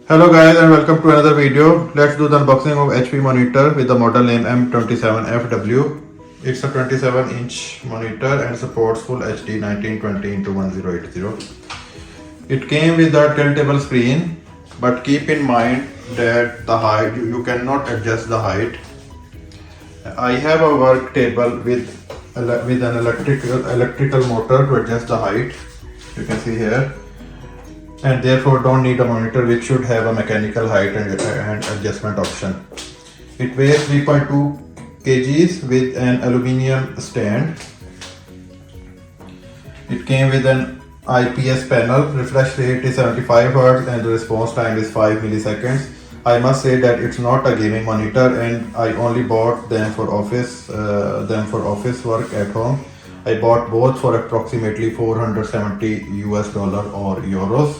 Hello guys and welcome to another video. Let's do the unboxing of HP monitor with the model name M27fw. It's a 27-inch monitor and supports full HD 1920x1080. It came with a tiltable screen, but keep in mind that the height you cannot adjust the height. I have a work table with an electrical motor to adjust the height. You can see here. And therefore don't need a monitor which should have a mechanical height and adjustment option. It weighs 3.2 kgs with an aluminium stand. It came with an IPS panel, refresh rate is 75 Hz and the response time is 5 milliseconds. I must say that it's not a gaming monitor and I only bought them for office work at home. I bought both for approximately $470 or euros.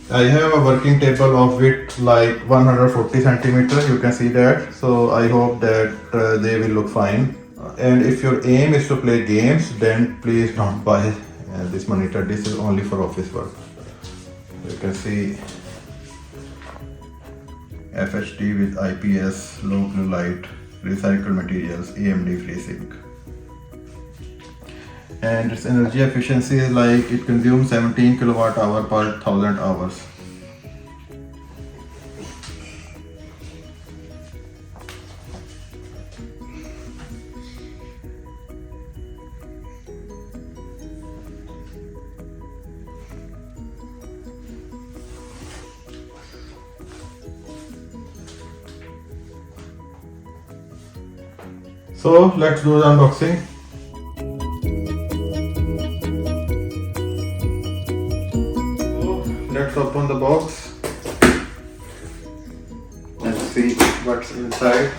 I have a working table of width like 140 centimeters. You can see that. So I hope that they will look fine. And if your aim is to play games, then please don't buy this monitor. This is only for office work. You can see FHD with IPS, low blue light, recycled materials, AMD FreeSync. And its energy efficiency is like it consumes 17 kilowatt hour per 1000 hours. So let's do the unboxing. Let's open the box and see what's inside.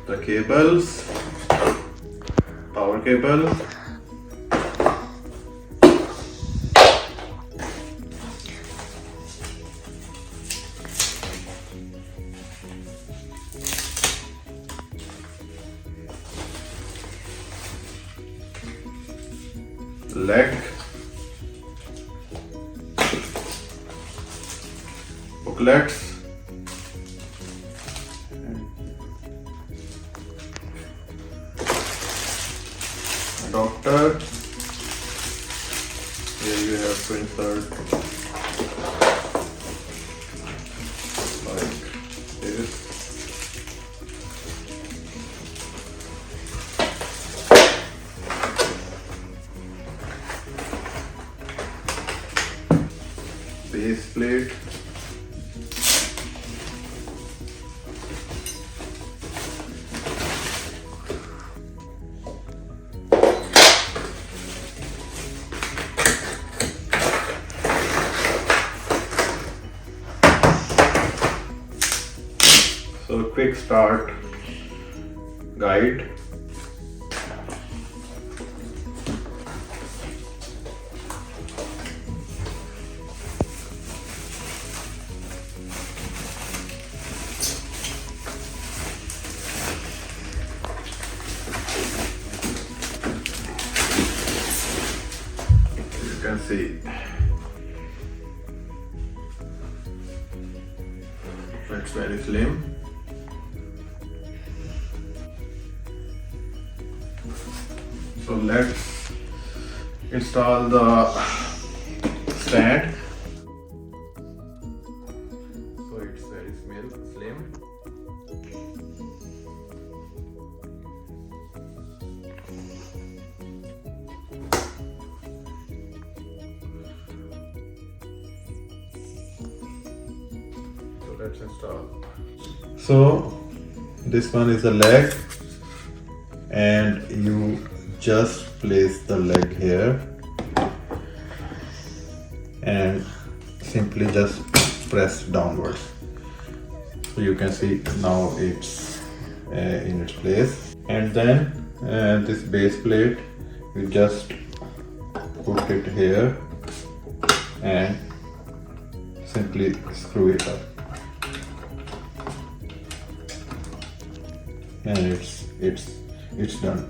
The cables, power cable, leg, booklets, adapter. Here you have to insert like this. Base plate, so quick start guide. You can see it's very slim. So let's install the stand. So it's very slim. So let's install. So this one is the leg and you just place the leg here and simply just press downwards. So you can see now it's in its place. And then this base plate, you just put it here and simply screw it up. and it's done.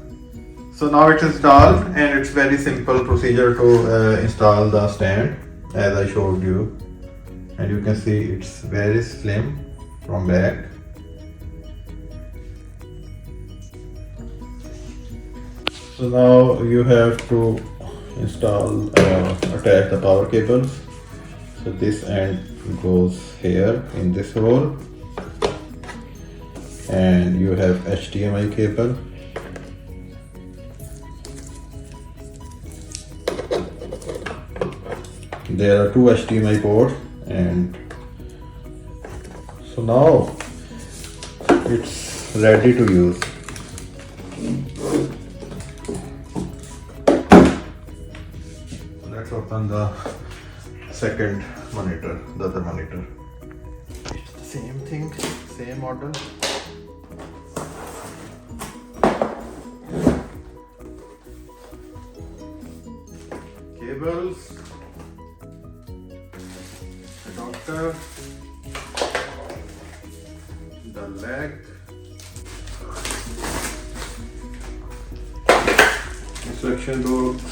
So now it's installed, and it's very simple procedure to install the stand as I showed you, and you can see it's very slim from back. So now you have to install attach the power cables. So this end goes here in this hole, and you have HDMI cable. There are two HDMI ports, and so now it's ready to use. Let's open the second monitor, the other monitor. It's the same thing, same model. Cables, adapter, the leg, instruction books,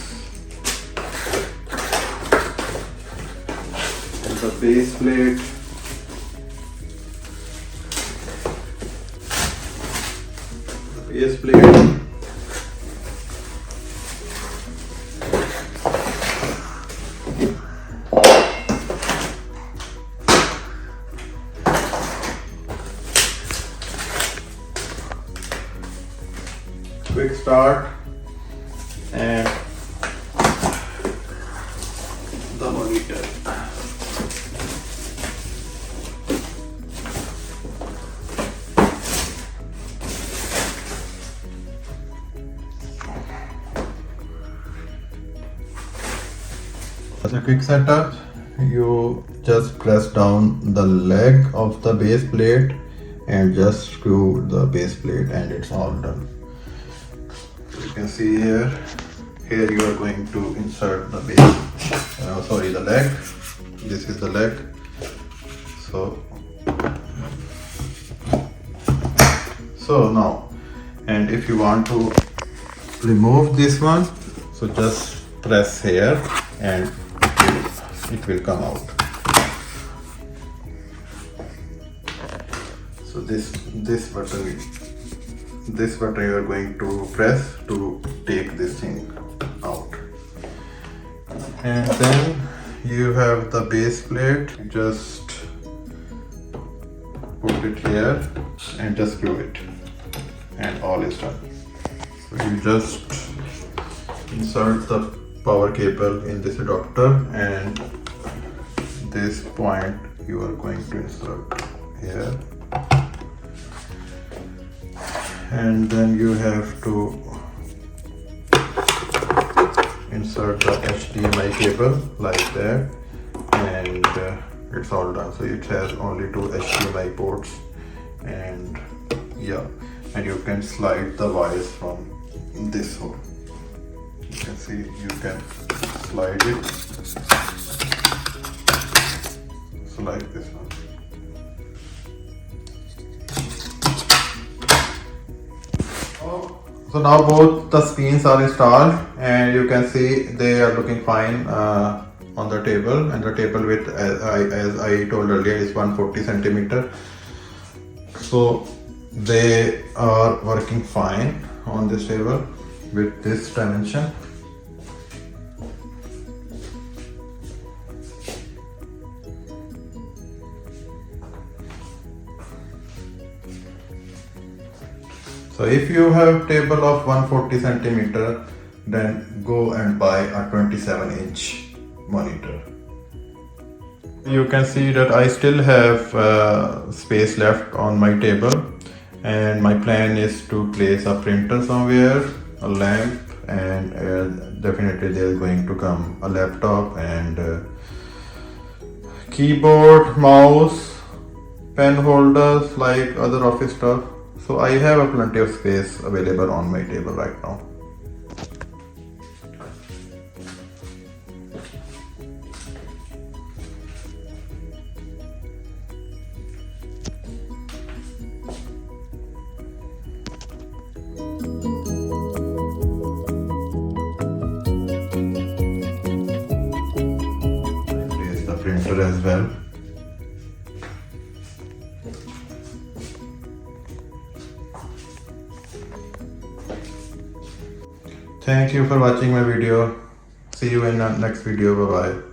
and the base plate. The base plate. Quick start, and the monitor. As a quick setup, you just press down the leg of the base plate and just screw the base plate, and it's all done. You can see here you are going to insert the base, the leg. This is the leg. So now, and if you want to remove this one, so just press here and it will come out. So this button you are going to press to take this thing out, and then you have the base plate. Just put it here and just screw it, and all is done. So you just insert the power cable in this adapter, and this point you are going to insert here, and then you have to insert the HDMI cable like that, and it's all done. So it has only two HDMI ports, and yeah, and you can slide the wires from this hole. You can see you can slide it, so like this one. So now both the screens are installed, and you can see they are looking fine on the table, and the table width, as I told earlier, is 140 centimeter. So they are working fine on this table with this dimension. So if you have table of 140 centimeter, then go and buy a 27-inch monitor. You can see that I still have space left on my table, and my plan is to place a printer somewhere, a lamp, and definitely there is going to come a laptop and keyboard, mouse, pen holders, like other office stuff. So I have a plenty of space available on my table right now. Place the printer as well. Thank you for watching my video. See you in the next video. Bye bye.